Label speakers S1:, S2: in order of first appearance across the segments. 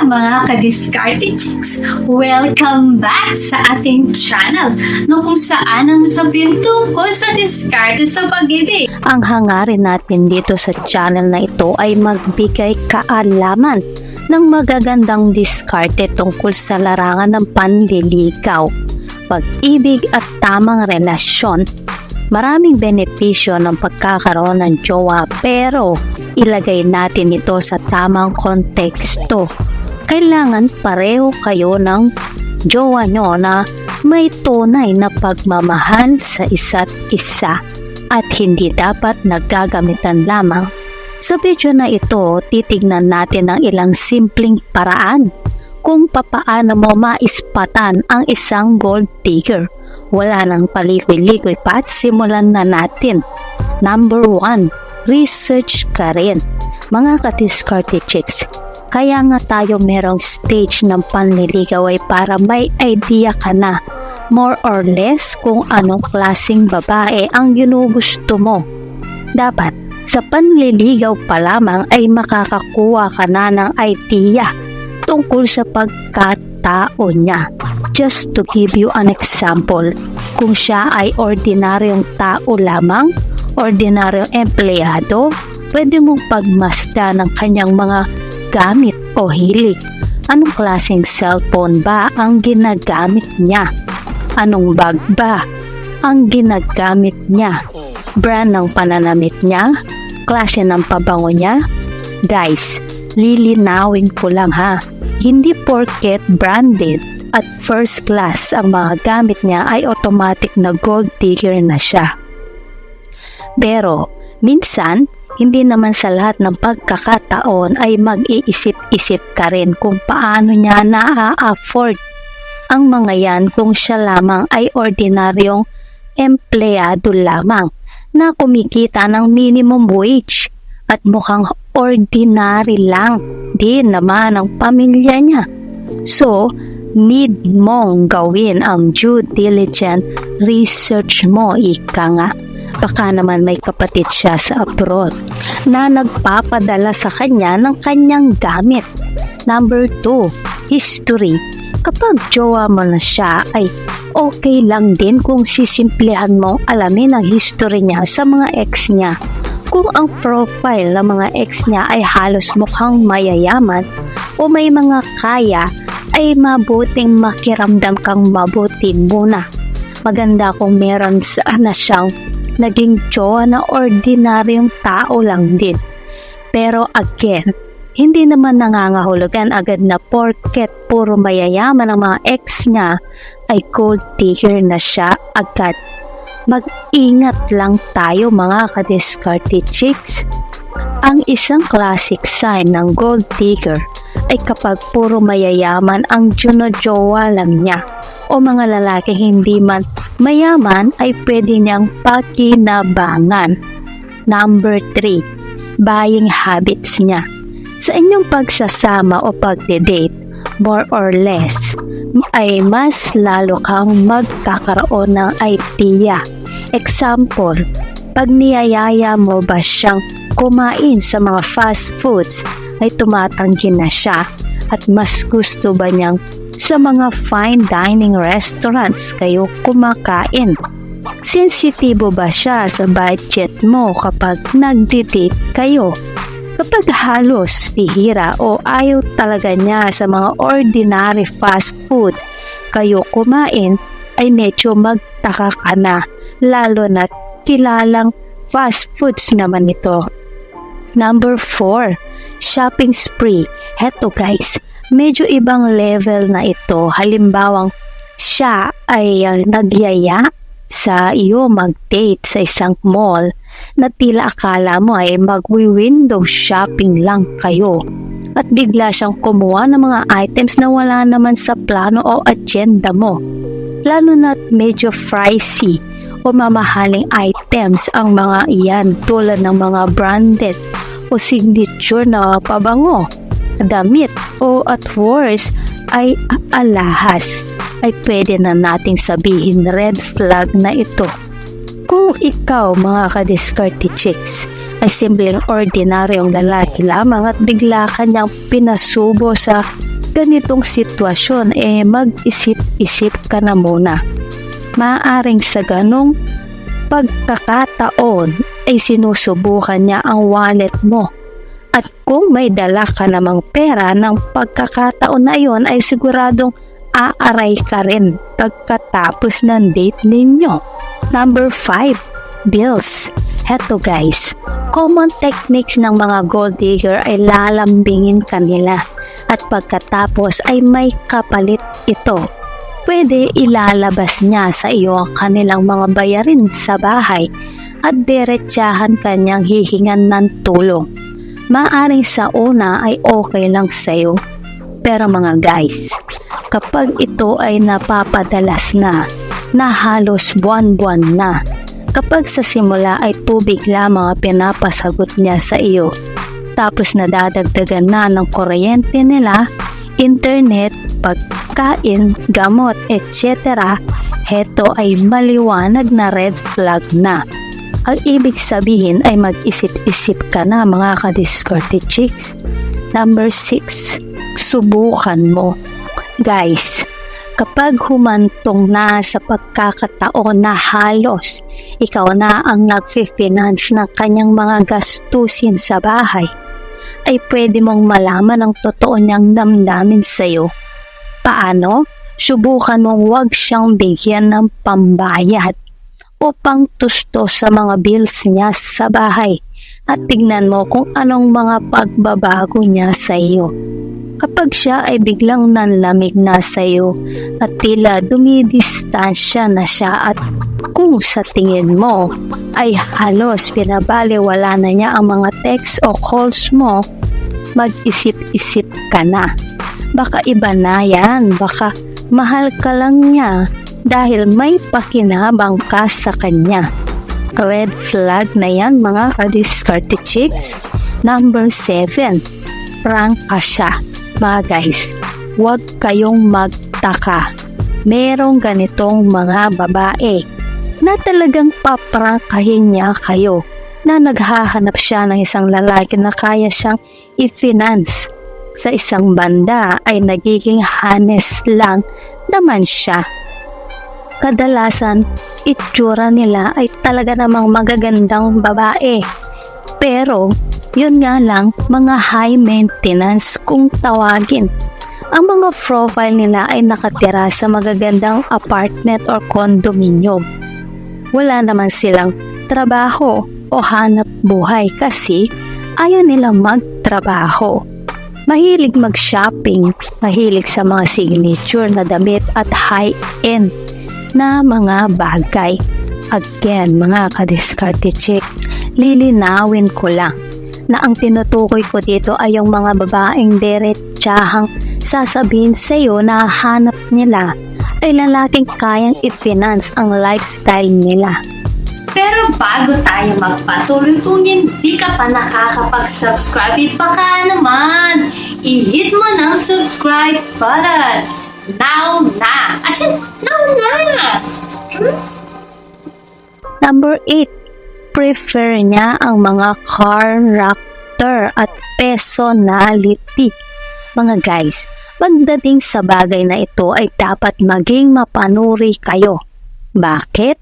S1: mga ka-discarded chicks! Welcome back sa ating channel no kung saan ang sabihin tungkol sa diskarte sa pag-ibig.
S2: Ang hangarin natin dito sa channel na ito ay magbigay kaalaman ng magagandang diskarte tungkol sa larangan ng panliligaw, pag-ibig at tamang relasyon. Maraming benepisyo ng pagkakaroon ng jowa pero ilagay natin ito sa tamang konteksto. Kailangan pareho kayo ng jowa nyo na may tunay na pagmamahal sa isa't isa at hindi dapat naggagamitan lamang. Sa video na ito, titignan natin ang ilang simpleng paraan kung papaano mo maispatan ang isang gold digger. Wala nang palikoy-likoy pa at simulan na natin. Number 1, research ka rin. Mga ka-discarte chicks, kaya nga tayo merong stage ng panliligaw ay para may idea ka na more or less kung anong klaseng babae ang ginugusto mo. Dapat sa panliligaw pa lamang ay makakakuha ka na ng idea tungkol sa pagkatao niya. Just to give you an example, kung siya ay ordinaryong tao lamang, ordinaryong empleyado, pwede mong pagmasda ng kanyang mga gamit o hilig. Anong klaseng cellphone ba ang ginagamit niya? Anong bag ba ang ginagamit niya? Brand ng pananamit niya? Klase ng pabango niya? Guys, lilinawin ko lang ha. Hindi porket branded at first class ang mga gamit niya ay automatic na gold digger na siya. Pero minsan, hindi naman sa lahat ng pagkakataon ay mag-iisip-isip ka rin kung paano niya na-afford ang mga yan kung siya lamang ay ordinaryong empleyado lamang na kumikita ng minimum wage at mukhang ordinary lang din naman ang pamilya niya. So, need mong gawin ang due diligent research mo, ika nga. Baka naman may kapatid siya sa abroad na nagpapadala sa kanya ng kanyang gamit. Number 2, history. Kapag jowa mo na siya ay okay lang din kung sisimplehan mong alamin ang history niya sa mga ex niya. Kung ang profile ng mga ex niya ay halos mukhang mayayaman o may mga kaya, ay mabuting makiramdam kang mabuti muna. Maganda kung meron sana siyang naging jowa na ordinaryong tao lang din. Pero again, hindi naman nangangahulugan agad na porket puro mayayaman ang mga ex niya ay gold digger na siya agad. Mag-ingat lang tayo mga ka-discarte chicks. Ang isang classic sign ng gold digger ay kapag puro mayayaman ang jowa lang niya o mga lalaki hindi man mayaman ay pwede niyang pakinabangan. Number 3, buying habits niya. Sa inyong pagsasama o pagde-date, more or less, ay mas lalo kang magkakaroon ng idea. Example, pag niyayaya mo ba siyang kumain sa mga fast foods, ay tumatanggi na siya at mas gusto ba niyang sa mga fine dining restaurants kayo kumakain? Sensitibo ba siya sa budget mo kapag nagdi-date kayo? Kapag halos bihira o ayaw talaga niya sa mga ordinary fast food kayo kumain, ay medyo magtaka ka na, lalo na kilalang fast foods naman ito. Number 4, shopping spree. Heto guys, medyo ibang level na ito. Halimbawang siya ay nagyaya sa iyo mag-date sa isang mall na tila akala mo ay magwi-window shopping lang kayo at bigla siyang kumuha ng mga items na wala naman sa plano o agenda mo. Lalo na't medyo pricey o mamahaling items ang mga iyan tulad ng mga branded o signature na pabango, damit o at worst ay alahas, ay pwede na nating sabihin red flag na ito. Kung ikaw mga ka-discarte chicks ay simpleng ordinaryong lalaki lamang at bigla kanyang pinasubo sa ganitong sitwasyon, mag-isip-isip ka na muna. Maaring sa ganong pagkakataon ay sinusubukan niya ang wallet mo. At kung may dala ka namang pera ng pagkakataon na iyon ay siguradong aaray ka rin pagkatapos ng date ninyo. Number 5, bills. Heto guys, common techniques ng mga gold digger ay lalambingin kanila at pagkatapos ay may kapalit ito. Pwede ilalabas niya sa iyo ang kanilang mga bayarin sa bahay at diretsahan kanyang hihingan ng tulong. Maaring sa una ay okay lang sa iyo, pero mga guys, kapag ito ay napapadalas na halos buwan-buwan na, kapag sa simula ay tubig lamang ang pinapasagot niya sa iyo, tapos nadadagdagan na ng kuryente nila, internet, pagkain, gamot, etc., heto ay maliwanag na red flag na. Ang ibig sabihin ay mag-isip-isip ka na mga ka-discarte chicks. Number 6, subukan mo. Guys, kapag humantong na sa pagkakataon na halos ikaw na ang nag-finance ng kanyang mga gastusin sa bahay, ay pwede mong malaman ang totoo niyang damdamin sa iyo. Paano? Subukan mong huwag siyang bigyan ng pambayad o pangtusto sa mga bills niya sa bahay at tignan mo kung anong mga pagbabago niya sa iyo. Kapag siya ay biglang nanlamig na sa iyo at tila dumidistansya na siya at kung sa tingin mo ay halos pinabaliwala na niya ang mga text o calls mo, mag-isip-isip ka na. Baka iba na yan, baka mahal ka lang niya dahil may pakinabang ka sa kanya. Red flag na yan mga ka-discarte chicks. Number 7, prank ka siya. Mga guys, huwag kayong magtaka. Merong ganitong mga babae na talagang paprangkahin niya kayo, na naghahanap siya ng isang lalaki na kaya siyang i-finance. Sa isang banda ay nagiging honest lang naman siya. Kadalasan, itsura nila ay talaga namang magagandang babae. Pero, yun nga lang, mga high maintenance kung tawagin. Ang mga profile nila ay nakatira sa magagandang apartment or condominium. Wala naman silang trabaho o hanap buhay kasi ayaw nilang magtrabaho. Mahilig mag-shopping, mahilig sa mga signature na damit at high-end na mga bagay. Again, mga ka-discarte chick, lilinawin ko lang na ang tinutukoy ko dito ay yung mga babaeng diretsahang sasabihin sa iyo na hanap nila ay lalaking kayang i-finance ang lifestyle nila.
S1: Pero bago tayo magpatuloy, kung hindi ka pa nakakapag-subscribe, baka naman i-hit mo ng subscribe button. Now na! As in, now na!
S2: Number 8, prefer niya ang mga character at personality. Mga guys, pagdating sa bagay na ito ay dapat maging mapanuri kayo. Bakit?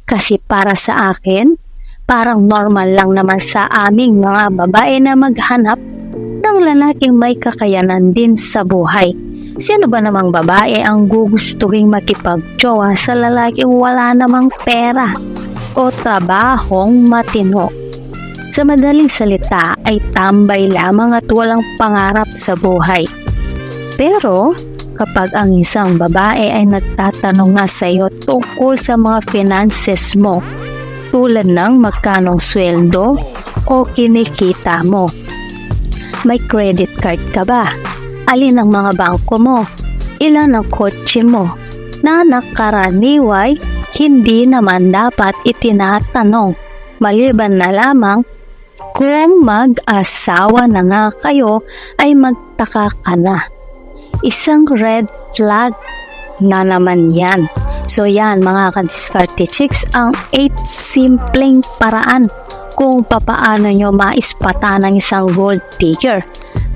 S2: Kasi para sa akin, parang normal lang naman sa aming mga babae na maghanap ng lalaking may kakayanan din sa buhay. Sino ba namang babae ang gugustuhin makipagjowa sa lalaking wala namang pera o trabahong matino? Sa madaling salita ay tambay lamang at walang pangarap sa buhay. Pero kapag ang isang babae ay nagtatanong nga sa iyo tungkol sa mga finances mo, tulad ng magkanong sweldo o kinikita mo, may credit card ka ba? Alin ang mga bangko mo? Ilan ang kotse mo? Na nakaraniway, hindi naman dapat itinatanong. Maliban na lamang kung mag-asawa na nga kayo ay magtaka ka na. Isang red flag na naman yan. So yan mga ka-discarte chicks, ang 8 simpleng paraan kung papaano nyo maispata ng isang gold digger.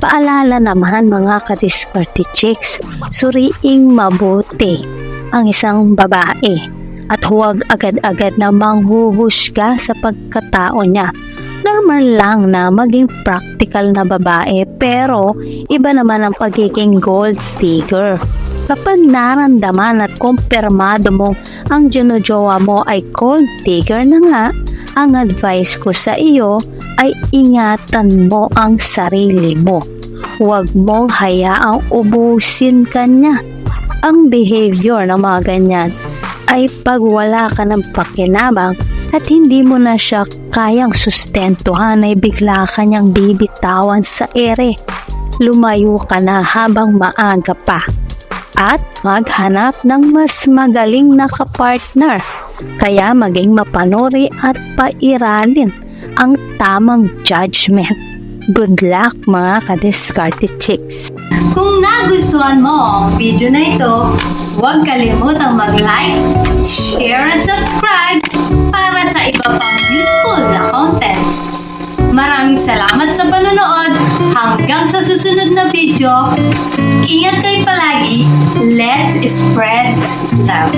S2: Paalala naman mga kadiskarte chicks, suriing mabuti ang isang babae at huwag agad-agad na manghuhusga sa pagkatao niya. Normal lang na maging practical na babae pero iba naman ang pagiging gold digger. Kapag naramdaman at kumpirmado mo ang jowa mo ay gold digger na nga, ang advice ko sa iyo ay ingatan mo ang sarili mo. Huwag mong hayaang ubusin ka niya. Ang behavior ng mga ganyan ay pag wala ka ng pakinabang at hindi mo na siya kayang sustentuhan ay bigla ka niyang bibitawan sa ere. Lumayo ka na habang maaga pa at maghanap ng mas magaling na kapartner. Kaya maging mapanuri at pairalin ang tamang judgment. Good luck mga kadiskarte chicks!
S1: Kung nagustuhan mo ang video na ito, huwag kalimutang mag-like, share at subscribe para sa iba pang useful na content. Maraming salamat sa panonood. Hanggang sa susunod na video, ingat kayo palagi. Let's spread love.